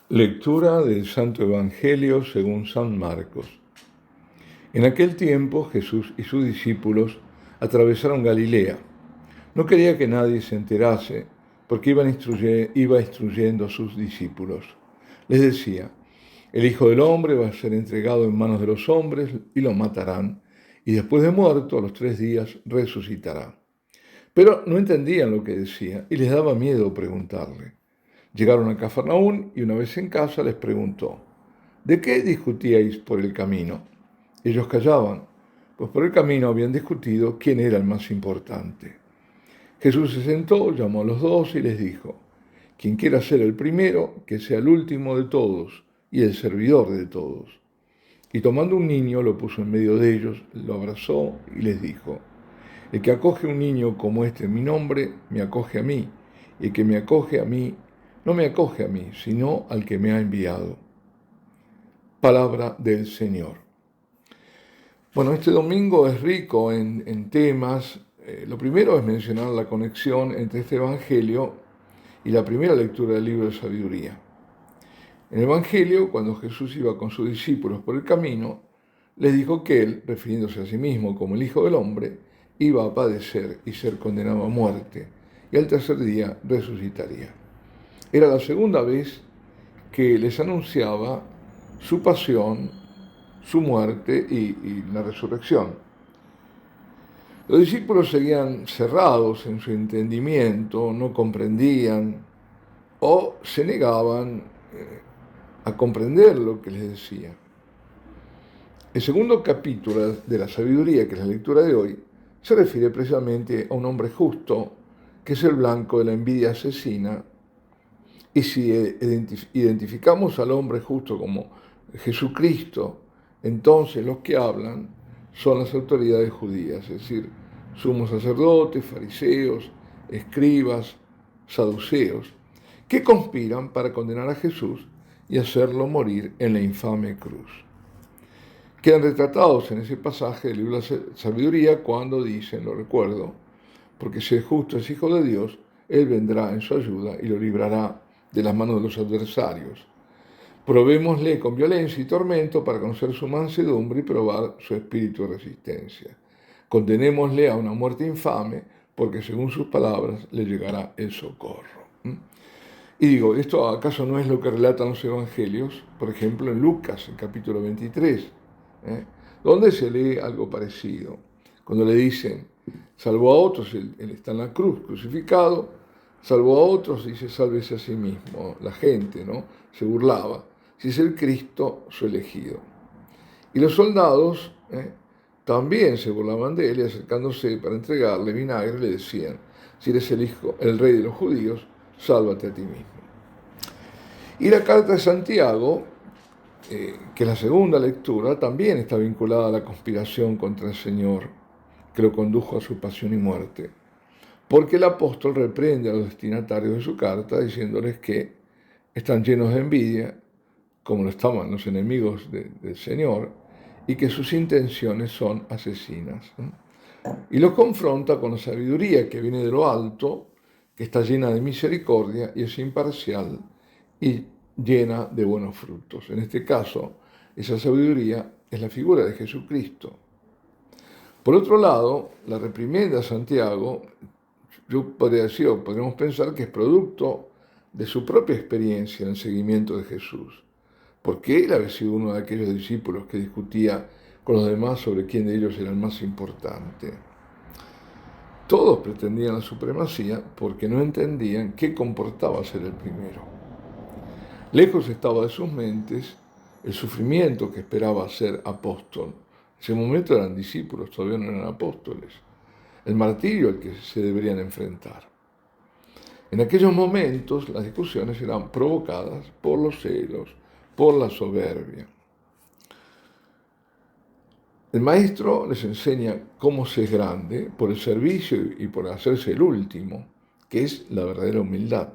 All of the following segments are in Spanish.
Lectura del Santo Evangelio según San Marcos. En aquel tiempo Jesús y sus discípulos atravesaron Galilea. No quería que nadie se enterase, porque iba instruyendo a sus discípulos. Les decía: el Hijo del Hombre va a ser entregado en manos de los hombres y lo matarán, y después de muerto, a los 3 días, resucitará. Pero no entendían lo que decía y les daba miedo preguntarle. Llegaron a Cafarnaún y una vez en casa les preguntó: ¿de qué discutíais por el camino? Ellos callaban, pues por el camino habían discutido quién era el más importante. Jesús se sentó, llamó a los 12 y les dijo: quien quiera ser el primero, que sea el último de todos y el servidor de todos. Y tomando un niño, lo puso en medio de ellos, lo abrazó y les dijo: el que acoge un niño como este en mi nombre, me acoge a mí, y el que me acoge a mí, no me acoge a mí, sino al que me ha enviado. Palabra del Señor. Bueno, este domingo es rico en temas. Lo primero es mencionar la conexión entre este Evangelio y la primera lectura del libro de sabiduría. En el Evangelio, cuando Jesús iba con sus discípulos por el camino, les dijo que él, refiriéndose a sí mismo como el Hijo del Hombre, iba a padecer y ser condenado a muerte, y al tercer día resucitaría. Era la segunda vez que les anunciaba su pasión, su muerte y la resurrección. Los discípulos seguían cerrados en su entendimiento, no comprendían o se negaban a comprender lo que les decía. El segundo capítulo de la sabiduría, que es la lectura de hoy, se refiere precisamente a un hombre justo que es el blanco de la envidia asesina. Y si identificamos al hombre justo como Jesucristo, entonces los que hablan son las autoridades judías, es decir, sumos sacerdotes, fariseos, escribas, saduceos, que conspiran para condenar a Jesús y hacerlo morir en la infame cruz. Quedan retratados en ese pasaje del libro de la sabiduría cuando dicen, lo recuerdo: porque si el justo es hijo de Dios, Él vendrá en su ayuda y lo librará de las manos de los adversarios. Probémosle con violencia y tormento para conocer su mansedumbre y probar su espíritu de resistencia. Condenémosle a una muerte infame, porque según sus palabras le llegará el socorro. Y digo, ¿esto acaso no es lo que relatan los evangelios? Por ejemplo, en Lucas, en capítulo 23, donde se lee algo parecido. Cuando le dicen: salvó a otros, él está en la cruz, crucificado, salvó a otros, dice: sálvese a sí mismo. La gente, ¿no?, se burlaba: si es el Cristo, su elegido. Y los soldados también se burlaban de él, y acercándose para entregarle vinagre le decían: si eres el rey de los judíos, sálvate a ti mismo. Y la carta de Santiago, que es la segunda lectura, también está vinculada a la conspiración contra el Señor, que lo condujo a su pasión y muerte, porque el apóstol reprende a los destinatarios de su carta diciéndoles que están llenos de envidia, como lo estaban los enemigos del Señor, y que sus intenciones son asesinas. Y los confronta con la sabiduría que viene de lo alto, que está llena de misericordia y es imparcial y llena de buenos frutos. En este caso, esa sabiduría es la figura de Jesucristo. Por otro lado, la reprimenda a Santiago, podríamos pensar que es producto de su propia experiencia en el seguimiento de Jesús, porque él había sido uno de aquellos discípulos que discutía con los demás sobre quién de ellos era el más importante. Todos pretendían la supremacía porque no entendían qué comportaba ser el primero. Lejos estaba de sus mentes el sufrimiento que esperaba ser apóstol. En ese momento eran discípulos, todavía no eran apóstoles. El martirio al que se deberían enfrentar. En aquellos momentos las discusiones eran provocadas por los celos, por la soberbia. El maestro les enseña cómo se es grande por el servicio y por hacerse el último, que es la verdadera humildad.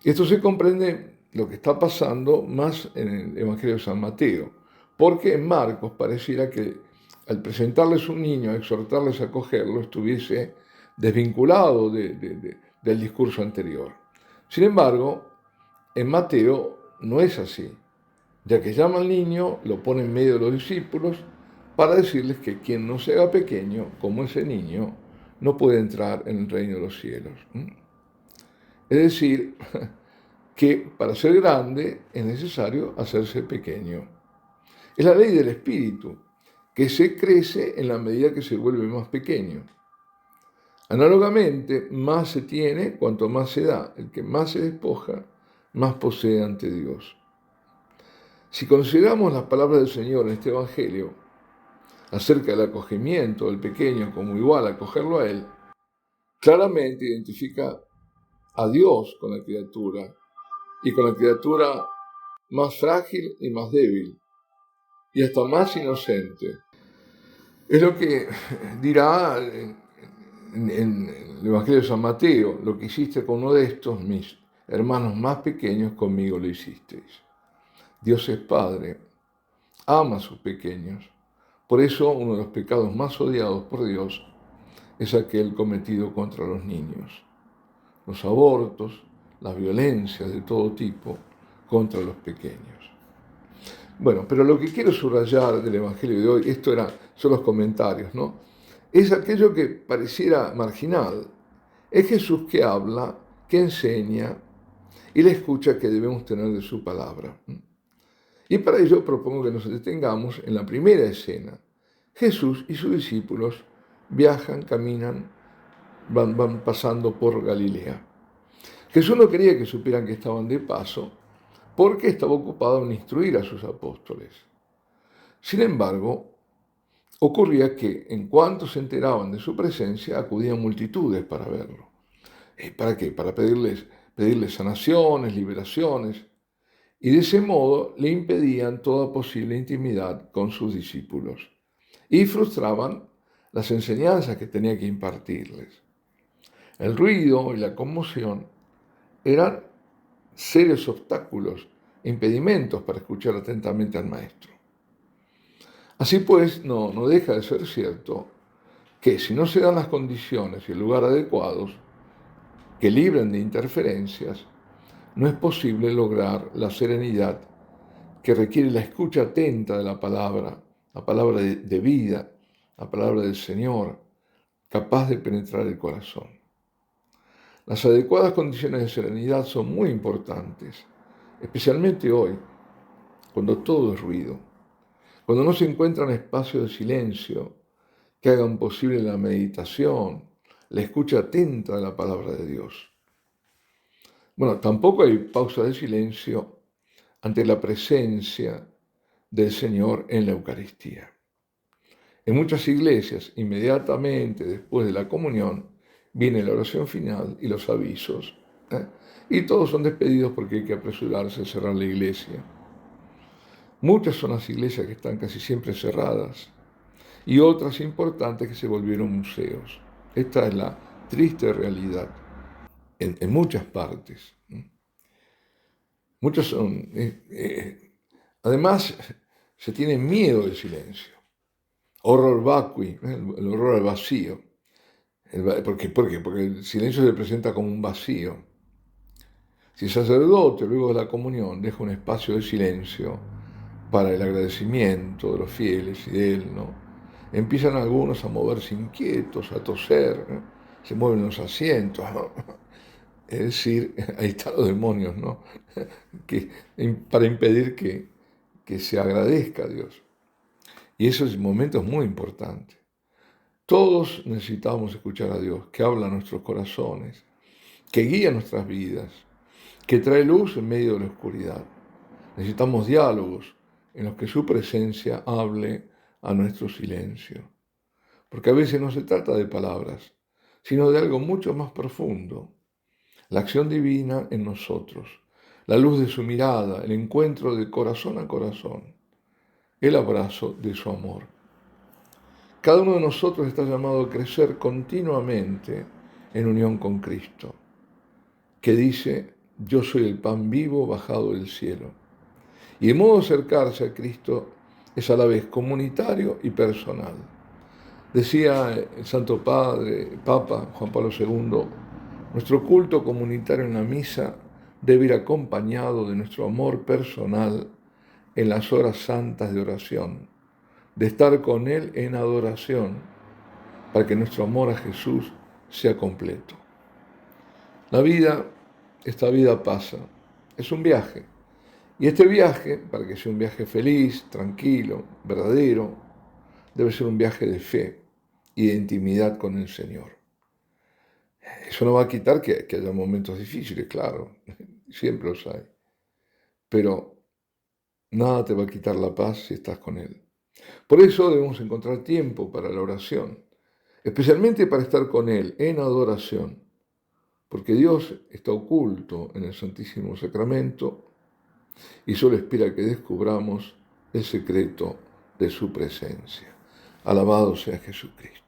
Esto se comprende lo que está pasando más en el Evangelio de San Mateo, porque en Marcos pareciera que al presentarles un niño, a exhortarles a acogerlo, estuviese desvinculado del discurso anterior. Sin embargo, en Mateo no es así, ya que llama al niño, lo pone en medio de los discípulos para decirles que quien no se haga pequeño, como ese niño, no puede entrar en el reino de los cielos. Es decir, que para ser grande es necesario hacerse pequeño. Es la ley del espíritu, que se crece en la medida que se vuelve más pequeño. Análogamente, más se tiene cuanto más se da. El que más se despoja, más posee ante Dios. Si consideramos las palabras del Señor en este Evangelio acerca del acogimiento del pequeño como igual a acogerlo a Él, claramente identifica a Dios con la criatura y con la criatura más frágil y más débil y hasta más inocente. Es lo que dirá en el Evangelio de San Mateo: lo que hiciste con uno de estos, mis hermanos más pequeños, conmigo lo hicisteis. Dios es Padre, ama a sus pequeños. Por eso uno de los pecados más odiados por Dios es aquel cometido contra los niños. Los abortos, las violencias de todo tipo contra los pequeños. Bueno, pero lo que quiero subrayar del Evangelio de hoy, son los comentarios, ¿no? Es aquello que pareciera marginal. Es Jesús que habla, que enseña y la escucha que debemos tener de su palabra. Y para ello propongo que nos detengamos en la primera escena. Jesús y sus discípulos viajan, caminan, van pasando por Galilea. Jesús no quería que supieran que estaban de paso, porque estaba ocupado en instruir a sus apóstoles. Sin embargo, ocurría que en cuanto se enteraban de su presencia, acudían multitudes para verlo. ¿Para qué? Para pedirles sanaciones, liberaciones, y de ese modo le impedían toda posible intimidad con sus discípulos y frustraban las enseñanzas que tenía que impartirles. El ruido y la conmoción eran serios obstáculos e impedimentos para escuchar atentamente al Maestro. Así pues, no deja de ser cierto que si no se dan las condiciones y el lugar adecuados que libren de interferencias, no es posible lograr la serenidad que requiere la escucha atenta de la palabra de vida, la palabra del Señor, capaz de penetrar el corazón. Las adecuadas condiciones de serenidad son muy importantes, especialmente hoy, cuando todo es ruido, cuando no se encuentran espacios de silencio que hagan posible la meditación, la escucha atenta de la palabra de Dios. Bueno, tampoco hay pausa de silencio ante la presencia del Señor en la Eucaristía. En muchas iglesias, inmediatamente después de la comunión, viene la oración final y los avisos, y todos son despedidos porque hay que apresurarse a cerrar la iglesia. Muchas son las iglesias que están casi siempre cerradas y otras importantes que se volvieron museos. Esta es la triste realidad en muchas partes. Muchas son. Además, se tiene miedo del silencio. Horror vacui, el horror al vacío. ¿Por qué? Porque el silencio se presenta como un vacío. Si el sacerdote luego de la comunión deja un espacio de silencio para el agradecimiento de los fieles y de él, ¿no? Empiezan algunos a moverse inquietos, a toser, ¿no? Se mueven los asientos, ¿no? Es decir, ahí están los demonios, ¿no? Para impedir que se agradezca a Dios. Y ese es un momento muy importante. Todos necesitamos escuchar a Dios, que habla a nuestros corazones, que guía nuestras vidas, que trae luz en medio de la oscuridad. Necesitamos diálogos en los que su presencia hable a nuestro silencio. Porque a veces no se trata de palabras, sino de algo mucho más profundo. La acción divina en nosotros, la luz de su mirada, el encuentro de corazón a corazón, el abrazo de su amor. Cada uno de nosotros está llamado a crecer continuamente en unión con Cristo, que dice: yo soy el pan vivo bajado del cielo. Y el modo de acercarse a Cristo es a la vez comunitario y personal. Decía el Santo Padre, Papa Juan Pablo II, nuestro culto comunitario en la misa debe ir acompañado de nuestro amor personal en las horas santas de oración, de estar con Él en adoración, para que nuestro amor a Jesús sea completo. Esta vida pasa, es un viaje. Y este viaje, para que sea un viaje feliz, tranquilo, verdadero, debe ser un viaje de fe y de intimidad con el Señor. Eso no va a quitar que haya momentos difíciles, claro, siempre los hay. Pero nada te va a quitar la paz si estás con Él. Por eso debemos encontrar tiempo para la oración, especialmente para estar con Él en adoración, porque Dios está oculto en el Santísimo Sacramento y solo espera que descubramos el secreto de su presencia. Alabado sea Jesucristo.